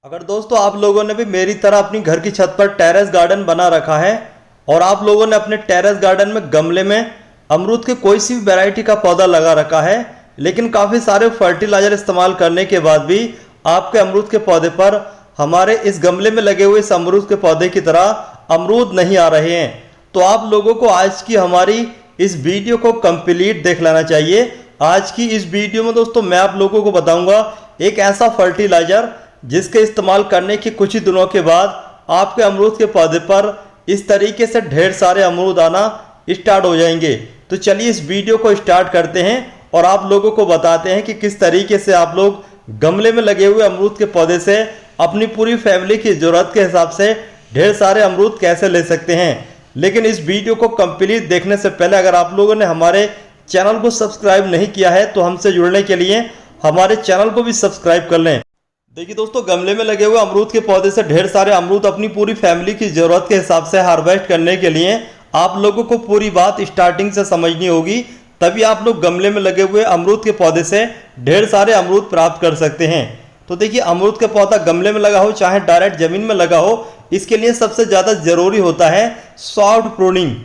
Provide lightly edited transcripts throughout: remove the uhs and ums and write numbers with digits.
अगर दोस्तों आप लोगों ने भी मेरी तरह अपनी घर की छत पर टेरेस गार्डन बना रखा है और आप लोगों ने अपने टेरेस गार्डन में गमले में अमरूद के कोई सी भी वैरायटी का पौधा लगा रखा है, लेकिन काफ़ी सारे फर्टिलाइजर इस्तेमाल करने के बाद भी आपके अमरूद के पौधे पर हमारे इस गमले में लगे हुए इस अमरूद के पौधे की तरह अमरूद नहीं आ रहे हैं, तो आप लोगों को आज की हमारी इस वीडियो को कंप्लीट देख लेना चाहिए। आज की इस वीडियो में दोस्तों मैं आप लोगों को बताऊंगा एक ऐसा फर्टिलाइजर जिसके इस्तेमाल करने के कुछ ही दिनों के बाद आपके अमरूद के पौधे पर इस तरीके से ढेर सारे अमरूद आना स्टार्ट हो जाएंगे। तो चलिए इस वीडियो को स्टार्ट करते हैं और आप लोगों को बताते हैं कि किस तरीके से आप लोग गमले में लगे हुए अमरूद के पौधे से अपनी पूरी फैमिली की ज़रूरत के हिसाब से ढेर सारे अमरूद कैसे ले सकते हैं। लेकिन इस वीडियो को कंप्लीट देखने से पहले अगर आप लोगों ने हमारे चैनल को सब्सक्राइब नहीं किया है तो हमसे जुड़ने के लिए हमारे चैनल को भी सब्सक्राइब कर लें। देखिए दोस्तों, गमले में लगे हुए अमरूद के पौधे से ढेर सारे अमरूद अपनी पूरी फैमिली की ज़रूरत के हिसाब से हार्वेस्ट करने के लिए आप लोगों को पूरी बात स्टार्टिंग से समझनी होगी, तभी आप लोग गमले में लगे हुए अमरूद के पौधे से ढेर सारे अमरूद प्राप्त कर सकते हैं। तो देखिए, अमरूद का पौधा गमले में लगा हो चाहे डायरेक्ट ज़मीन में लगा हो, इसके लिए सबसे ज़्यादा ज़रूरी होता है सॉफ्ट प्रूनिंग।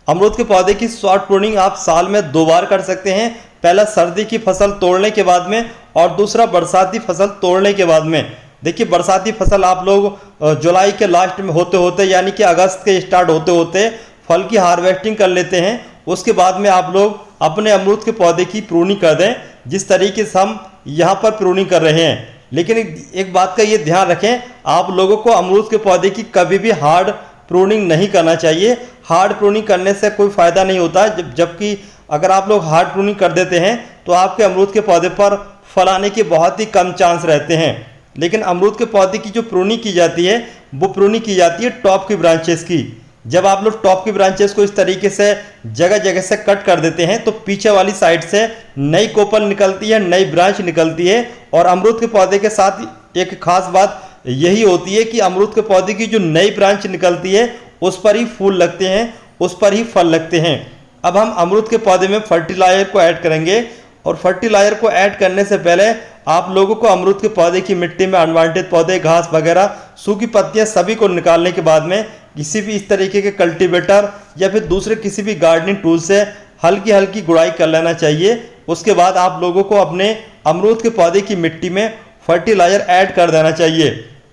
अमरूद के पौधे की सॉफ्ट प्रूनिंग आप साल में 2 बार कर सकते हैं, पहला सर्दी की फसल तोड़ने के बाद में और दूसरा बरसाती फसल तोड़ने के बाद में। देखिए, बरसाती फसल आप लोग जुलाई के लास्ट में होते होते यानी कि अगस्त के स्टार्ट होते होते फल की हार्वेस्टिंग कर लेते हैं। उसके बाद में आप लोग अपने अमरूद के पौधे की प्रूनिंग कर दें, जिस तरीके से हम यहाँ पर प्रूनिंग कर रहे हैं। लेकिन एक बात का ये ध्यान रखें, आप लोगों को अमरूद के पौधे की कभी भी हार्ड प्रूनिंग नहीं करना चाहिए। हार्ड प्रूनिंग करने से कोई फ़ायदा नहीं होता, जबकि अगर आप लोग हार्ड प्रूनिंग कर देते हैं तो आपके अमरूद के पौधे पर फल आने के बहुत ही कम चांस रहते हैं। लेकिन अमरूद के पौधे की जो प्रूनिंग की जाती है वो प्रूनिंग की जाती है टॉप की ब्रांचेस की। जब आप लोग टॉप की ब्रांचेस को इस तरीके से जगह जगह से कट कर देते हैं तो पीछे वाली साइड से नई कोपल निकलती है, नई ब्रांच निकलती है। और अमरूद के पौधे के साथ एक खास बात यही होती है कि अमरूद के पौधे की जो नई ब्रांच निकलती है उस पर ही फूल लगते हैं, उस पर ही फल लगते हैं। अब हम अमरूद के पौधे में फर्टिलाइजर को ऐड करेंगे और फर्टिलाइजर को ऐड करने से पहले आप लोगों को अमरूद के पौधे की मिट्टी में अनवांटेड पौधे, घास वगैरह, सूखी पत्तियां सभी को निकालने के बाद में किसी भी इस तरीके के कल्टीवेटर या फिर दूसरे किसी भी गार्डनिंग टूल से हल्की हल्की गुड़ाई कर लेना चाहिए। उसके बाद आप लोगों को अपने अमरूद के पौधे की मिट्टी में फर्टिलाइजर ऐड कर देना चाहिए।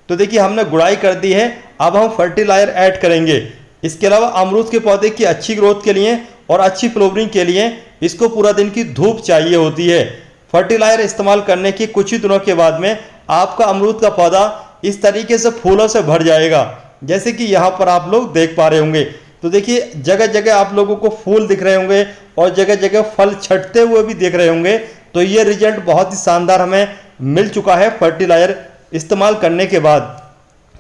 तो देखिए, हमने गुड़ाई कर दी है, अब हम फर्टिलाइजर ऐड करेंगे। इसके अलावा अमरूद के पौधे की अच्छी ग्रोथ के लिए और अच्छी फ्लावरिंग के लिए इसको पूरा दिन की धूप चाहिए होती है। फर्टिलाइजर इस्तेमाल करने के कुछ ही दिनों के बाद में आपका अमरूद का पौधा इस तरीके से फूलों से भर जाएगा, जैसे कि यहाँ पर आप लोग देख पा रहे होंगे। तो देखिए, जगह जगह आप लोगों को फूल दिख रहे होंगे और जगह जगह फल छटते हुए भी देख रहे होंगे। तो ये रिजल्ट बहुत ही शानदार हमें मिल चुका है फर्टिलाइजर इस्तेमाल करने के बाद।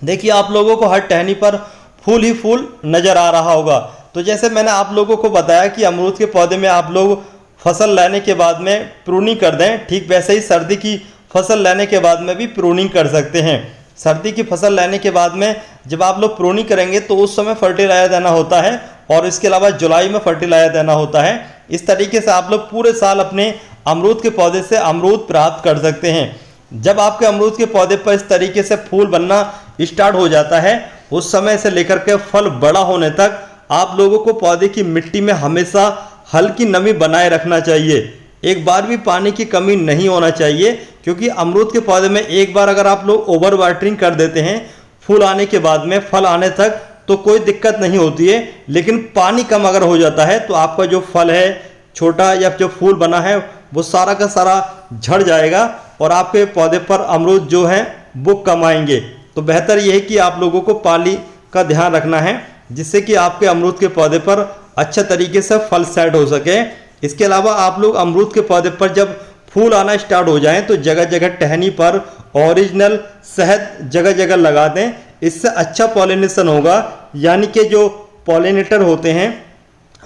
देखिए, आप लोगों को हर टहनी पर फूल ही फूल नज़र आ रहा होगा। तो जैसे मैंने आप लोगों को बताया कि अमरूद के पौधे में आप लोग फसल लेने के बाद में प्रूनिंग कर दें, ठीक वैसे ही सर्दी की फसल लेने के बाद में भी प्रूनिंग कर सकते हैं। सर्दी की फसल लेने के बाद में जब आप लोग प्रूनिंग करेंगे तो उस समय फर्टिलाइजर देना होता है और इसके अलावा जुलाई में फर्टिलाइजर देना होता है। इस तरीके से आप लोग पूरे साल अपने अमरूद के पौधे से अमरूद प्राप्त कर सकते हैं। जब आपके अमरूद के पौधे पर इस तरीके से फूल बनना स्टार्ट हो जाता है, उस समय से लेकर के फल बड़ा होने तक आप लोगों को पौधे की मिट्टी में हमेशा हल्की नमी बनाए रखना चाहिए। एक बार भी पानी की कमी नहीं होना चाहिए, क्योंकि अमरूद के पौधे में एक बार अगर आप लोग ओवर वाटरिंग कर देते हैं फूल आने के बाद में फल आने तक तो कोई दिक्कत नहीं होती है। लेकिन पानी कम अगर हो जाता है तो आपका जो फल है छोटा या जो फूल बना है वो सारा का सारा झड़ जाएगा और आपके पौधे पर अमरूद जो है वो कम आएंगे। तो बेहतर यह है कि आप लोगों को पानी का ध्यान रखना है, जिससे कि आपके अमरूद के पौधे पर अच्छा तरीके से फल सेट हो सके। इसके अलावा आप लोग अमरूद के पौधे पर जब फूल आना स्टार्ट हो जाएं तो जगह जगह टहनी पर ओरिजिनल शहद जगह जगह लगा दें। इससे अच्छा पॉलिनेशन होगा, यानी कि जो पॉलिनेटर होते हैं,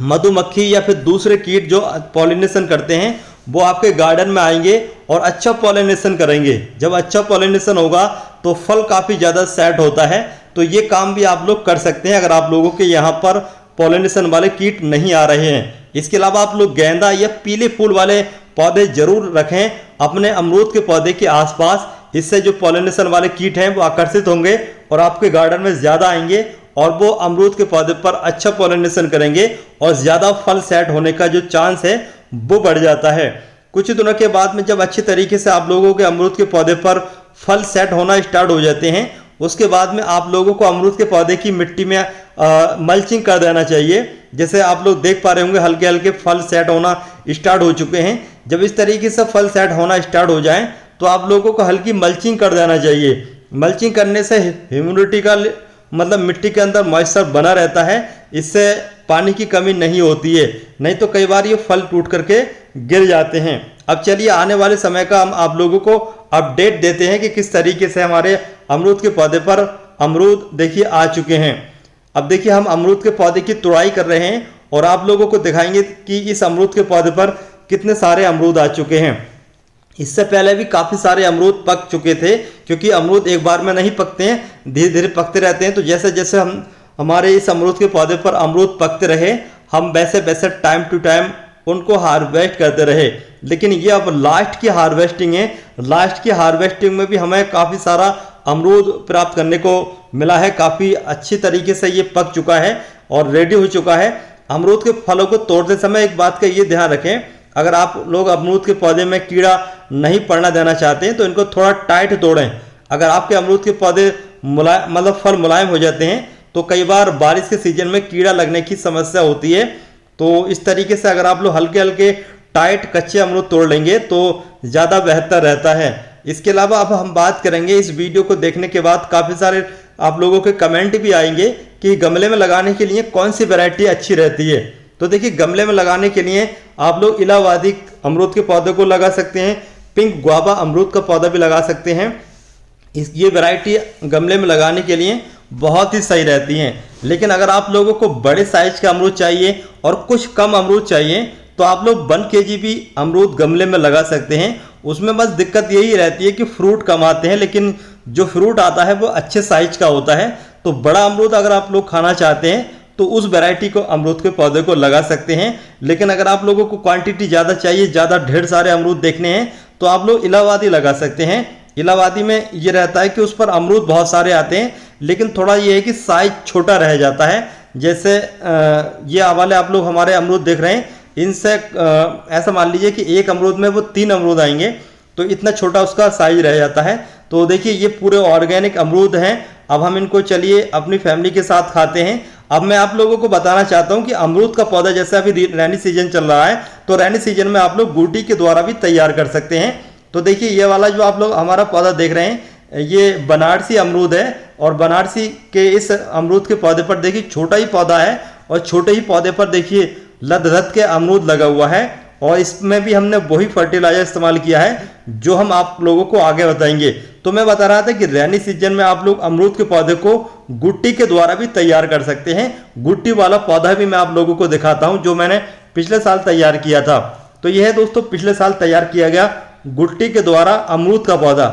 मधुमक्खी या फिर दूसरे कीट जो पॉलिनेशन करते हैं, वो आपके गार्डन में आएंगे और अच्छा पॉलिनेशन करेंगे। जब अच्छा पॉलिनेशन होगा तो फल काफ़ी ज़्यादा सेट होता है। तो ये काम भी आप लोग कर सकते हैं अगर आप लोगों के यहाँ पर पॉलिनेशन वाले कीट नहीं आ रहे हैं। इसके अलावा आप लोग गेंदा या पीले फूल वाले पौधे जरूर रखें अपने अमरूद के पौधे के आसपास। इससे जो पॉलिनेशन वाले कीट हैं वो आकर्षित होंगे और आपके गार्डन में ज़्यादा आएंगे और वो अमरूद के पौधे पर अच्छा पॉलिनेशन करेंगे और ज़्यादा फल सेट होने का जो चांस है वो बढ़ जाता है। कुछ दिनों के बाद में जब अच्छे तरीके से आप लोगों के अमरूद के पौधे पर फल सेट होना स्टार्ट हो जाते हैं, उसके बाद में आप लोगों को अमरूद के पौधे की मिट्टी में मल्चिंग कर देना चाहिए। जैसे आप लोग देख पा रहे होंगे हल्के हल्के फल सेट होना स्टार्ट हो चुके हैं। जब इस तरीके से फल सेट होना स्टार्ट हो जाए तो आप लोगों को हल्की मल्चिंग कर देना चाहिए। मल्चिंग करने से ह्यूमिडिटी का मतलब मिट्टी के अंदर मॉइस्चर बना रहता है, इससे पानी की कमी नहीं होती है, नहीं तो कई बार ये फल टूट करके गिर जाते हैं। अब चलिए आने वाले समय का हम आप लोगों को अपडेट देते हैं कि किस तरीके से हमारे अमरूद के पौधे पर अमरूद देखिए आ चुके हैं। अब देखिए हम अमरूद के पौधे की तुड़ाई कर रहे हैं और आप लोगों को दिखाएंगे कि इस अमरूद के पौधे पर कितने सारे अमरूद आ चुके हैं। इससे पहले भी काफ़ी सारे अमरूद पक चुके थे, क्योंकि अमरूद एक बार में नहीं पकते हैं, धीरे धीरे पकते रहते हैं। तो जैसे जैसे हमारे इस अमरूद के पौधे पर अमरूद पकते रहे, हम वैसे वैसे टाइम टू टाइम उनको हार्वेस्ट करते रहे। लेकिन ये अब लास्ट की हार्वेस्टिंग है। लास्ट की हार्वेस्टिंग में भी हमें काफ़ी सारा अमरूद प्राप्त करने को मिला है। काफ़ी अच्छी तरीके से ये पक चुका है और रेडी हो चुका है। अमरूद के फलों को तोड़ते समय एक बात का ये ध्यान रखें, अगर आप लोग अमरूद के पौधे में कीड़ा नहीं पड़ना देना चाहते हैं तो इनको थोड़ा टाइट तोड़ें। अगर आपके अमरूद के पौधे मतलब फल मुलायम हो जाते हैं तो कई बार बारिश के सीजन में कीड़ा लगने की समस्या होती है। तो इस तरीके से अगर आप लोग हल्के हल्के टाइट कच्चे अमरूद तोड़ लेंगे तो ज़्यादा बेहतर रहता है। इसके अलावा अब हम बात करेंगे, इस वीडियो को देखने के बाद काफ़ी सारे आप लोगों के कमेंट भी आएंगे कि गमले में लगाने के लिए कौन सी वैरायटी अच्छी रहती है। तो देखिए गमले में लगाने के लिए आप लोग इलाहाबादी अमरूद के पौधे को लगा सकते हैं, पिंक गुआवा अमरूद का पौधा भी लगा सकते हैं। ये वैरायटी गमले में लगाने के लिए बहुत ही सही रहती हैं। लेकिन अगर आप लोगों को बड़े साइज का अमरूद चाहिए और कुछ कम अमरूद चाहिए तो आप लोग 1 kg भी अमरूद गमले में लगा सकते हैं। उसमें बस दिक्कत यही रहती है कि फ्रूट कम आते हैं, लेकिन जो फ्रूट आता है वो अच्छे साइज का होता है। तो बड़ा अमरूद अगर आप लोग खाना चाहते हैं तो उस वैरायटी को अमरूद के पौधे को लगा सकते हैं। लेकिन अगर आप लोगों को क्वांटिटी ज़्यादा चाहिए, ज़्यादा ढेर सारे अमरूद देखने हैं, तो आप लोग इलाहाबादी लगा सकते हैं। इलाहाबादी में ये रहता है कि उस पर अमरूद बहुत सारे आते हैं, लेकिन थोड़ा ये है कि साइज छोटा रह जाता है। जैसे ये वाले आप लोग हमारे अमरूद देख रहे हैं, इनसे ऐसा मान लीजिए कि एक अमरूद में वो 3 अमरूद आएंगे, तो इतना छोटा उसका साइज रह जाता है। तो देखिए ये पूरे ऑर्गेनिक अमरूद हैं। अब हम इनको चलिए अपनी फैमिली के साथ खाते हैं। अब मैं आप लोगों को बताना चाहता हूं कि अमरूद का पौधा जैसे अभी रैनी सीजन चल रहा है, तो रैनी सीजन में आप लोग गुटी के द्वारा भी तैयार कर सकते हैं। तो देखिए ये वाला जो आप लोग हमारा पौधा देख रहे हैं, ये बनारसी अमरूद है और बनारसी के इस अमरूद के पौधे पर देखिए छोटा ही पौधा है और छोटे ही पौधे पर देखिए लद के अमरूद लगा हुआ है। और इसमें भी हमने वही फर्टिलाइजर इस्तेमाल किया है जो हम आप लोगों को आगे बताएंगे। तो मैं बता रहा था कि रैनी सीजन में आप लोग अमरूद के पौधे को गुट्टी के द्वारा भी तैयार कर सकते हैं। गुट्टी वाला पौधा भी मैं आप लोगों को दिखाता हूं जो मैंने पिछले साल तैयार किया था। तो यह है दोस्तों पिछले साल तैयार किया गया गुट्टी के द्वारा अमरूद का पौधा।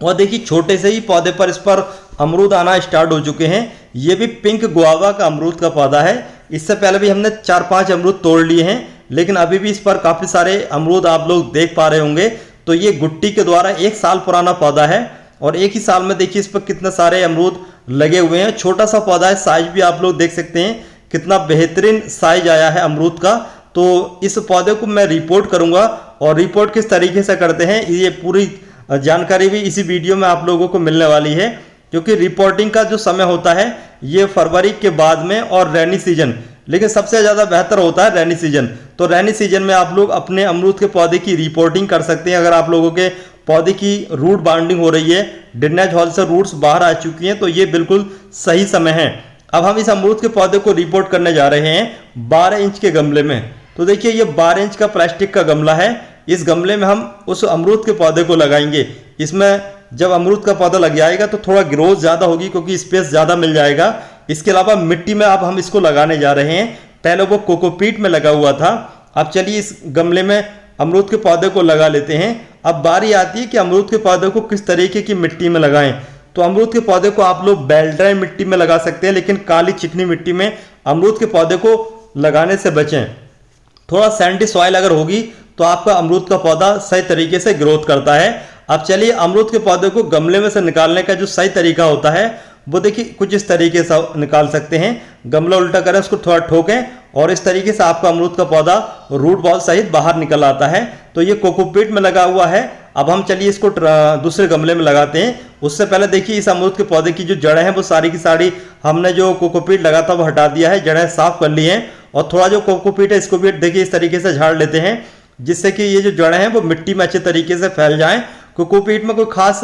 और देखिए छोटे से ही पौधे पर इस पर अमरूद आना स्टार्ट हो चुके हैं। ये भी पिंक गुआवा का अमरूद का पौधा है। इससे पहले भी हमने 4-5 अमरूद तोड़ लिए हैं, लेकिन अभी भी इस पर काफ़ी सारे अमरूद आप लोग देख पा रहे होंगे। तो ये गुट्टी के द्वारा 1 साल पुराना पौधा है और एक ही साल में देखिए इस पर कितने सारे अमरूद लगे हुए हैं। छोटा सा पौधा है, साइज भी आप लोग देख सकते हैं कितना बेहतरीन साइज आया है अमरूद का। तो इस पौधे को मैं रिपोर्ट करूंगा और रिपोर्ट किस तरीके से करते हैं ये पूरी जानकारी भी इसी वीडियो में आप लोगों को मिलने वाली है। क्योंकि रिपोर्टिंग का जो समय होता है ये फरवरी के बाद में और रैनी सीजन, लेकिन सबसे ज़्यादा बेहतर होता है रैनी सीजन। तो रैनी सीजन में आप लोग अपने अमरूद के पौधे की रिपोर्टिंग कर सकते हैं। अगर आप लोगों के पौधे की रूट बाउंडिंग हो रही है, ड्रेनेज हॉल से रूट्स बाहर आ चुकी हैं, तो ये बिल्कुल सही समय है। अब हम इस अमरूद के पौधे को रिपोर्ट करने जा रहे हैं 12 इंच के गमले में। तो देखिए ये 12 इंच का प्लास्टिक का गमला है। इस गमले में हम उस अमरूद के पौधे को लगाएंगे। इसमें जब अमरूद का पौधा लग जाएगा तो थोड़ा ग्रोथ ज़्यादा होगी क्योंकि स्पेस ज़्यादा मिल जाएगा। इसके अलावा मिट्टी में अब हम इसको लगाने जा रहे हैं। पहले वो कोकोपीट में लगा हुआ था। अब चलिए इस गमले में अमरूद के पौधे को लगा लेते हैं। अब बारी आती है कि अमरूद के पौधे को किस तरीके की मिट्टी में लगाएं। तो अमरूद के पौधे को आप लोग बेल्ड्राई मिट्टी में लगा सकते हैं, लेकिन काली चिकनी मिट्टी में अमरूद के पौधे को लगाने से बचें। थोड़ा सैंडी सॉइल अगर होगी तो आपका अमरूद का पौधा सही तरीके से ग्रोथ करता है। अब चलिए अमरूद के पौधे को गमले में से निकालने का जो सही तरीका होता है वो देखिए कुछ इस तरीके से निकाल सकते हैं। गमला उल्टा करें, उसको थोड़ा ठोकें और इस तरीके से आपका अमरूद का पौधा रूट बॉल सहित बाहर निकल आता है। तो ये कोकोपीट में लगा हुआ है। अब हम चलिए इसको दूसरे गमले में लगाते हैं। उससे पहले देखिए इस अमरूद के पौधे की जो जड़ें हैं वो सारी की सारी हमने जो कोकोपीट लगा था वो हटा दिया है, जड़ें साफ कर ली हैं। और थोड़ा जो कोकोपीट है इसको भी देखिए इस तरीके से झाड़ लेते हैं, जिससे कि ये जो जड़ें हैं वो मिट्टी में अच्छे तरीके से फैल जाएं। कोकोपीट में कोई खास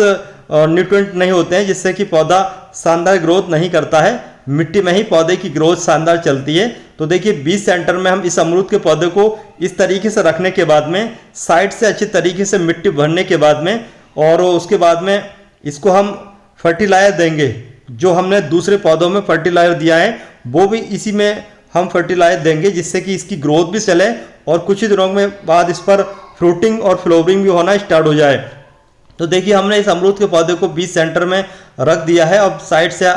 न्यूट्रिएंट नहीं होते हैं जिससे कि पौधा शानदार ग्रोथ नहीं करता है। मिट्टी में ही पौधे की ग्रोथ शानदार चलती है। तो देखिए 20 सेंटर में हम इस अमरूद के पौधे को इस तरीके से रखने के बाद में साइड से अच्छी तरीके से मिट्टी भरने के बाद में और उसके बाद में इसको हम फर्टिलाइजर देंगे। जो हमने दूसरे पौधों में फर्टिलाइजर दिया है वो भी इसी में हम फर्टिलाइजर देंगे, जिससे कि इसकी ग्रोथ भी चले और कुछ ही दिनों में बाद इस पर फ्रूटिंग और फ्लावरिंग भी होना स्टार्ट हो जाए। तो देखिए हमने इस अमरूद के पौधे को 20 सेंटर में रख दिया है। अब साइड से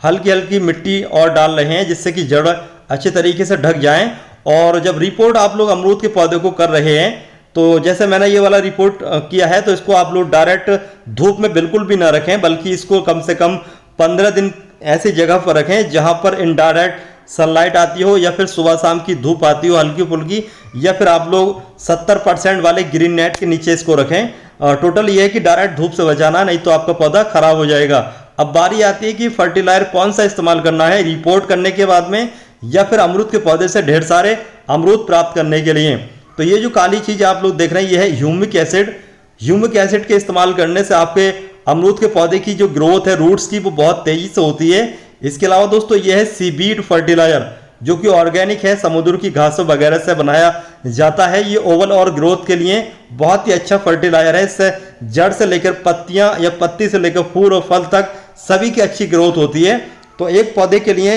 हल्की हल्की मिट्टी और डाल रहे हैं जिससे कि जड़ अच्छे तरीके से ढक जाएं। और जब रिपोर्ट आप लोग अमरूद के पौधे को कर रहे हैं तो जैसे मैंने ये वाला रिपोर्ट किया है, तो इसको आप लोग डायरेक्ट धूप में बिल्कुल भी ना रखें, बल्कि इसको कम से कम 15 दिन ऐसी जगह पर रखें जहां पर इनडायरेक्ट सनलाइट आती हो या फिर सुबह शाम की धूप आती हो हल्की फुल्की, या फिर आप लोग 70% वाले ग्रीन नेट के नीचे इसको रखें। टोटल ये है कि डायरेक्ट धूप से बचाना, नहीं तो आपका पौधा खराब हो जाएगा। अब बारी आती है कि फर्टिलाइजर कौन सा इस्तेमाल करना है, रिपोर्ट करने के बाद में या फिर अमरूद के पौधे से ढेर सारे अमरूद प्राप्त करने के लिए। तो ये जो काली चीज आप लोग देख रहे हैं ये है ह्यूमिक एसिड। ह्यूमिक एसिड के इस्तेमाल करने से आपके अमरूद के पौधे की जो ग्रोथ है रूट्स की वो बहुत तेजी से होती है। इसके अलावा दोस्तों ये है सीबीड फर्टिलाइजर, जो कि ऑर्गेनिक है, समुद्र की घासों वगैरह से बनाया जाता है। ये ओवल और ग्रोथ के लिए बहुत ही अच्छा फर्टिलाइजर है। इससे जड़ से लेकर पत्तियां या पत्ती से लेकर फूल और फल तक सभी की अच्छी ग्रोथ होती है। तो एक पौधे के लिए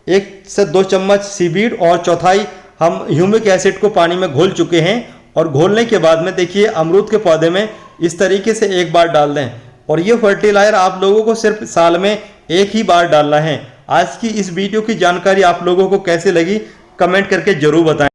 1 से 2 चम्मच सीबीड और चौथाई हम ह्यूमिक एसिड को पानी में घोल चुके हैं। और घोलने के बाद में देखिए अमरूद के पौधे में इस तरीके से एक बार डाल दें। और ये फर्टिलाइजर आप लोगों को सिर्फ साल में एक ही बार डालना है। आज की इस वीडियो की जानकारी आप लोगों को कैसी लगी कमेंट करके जरूर बताएं।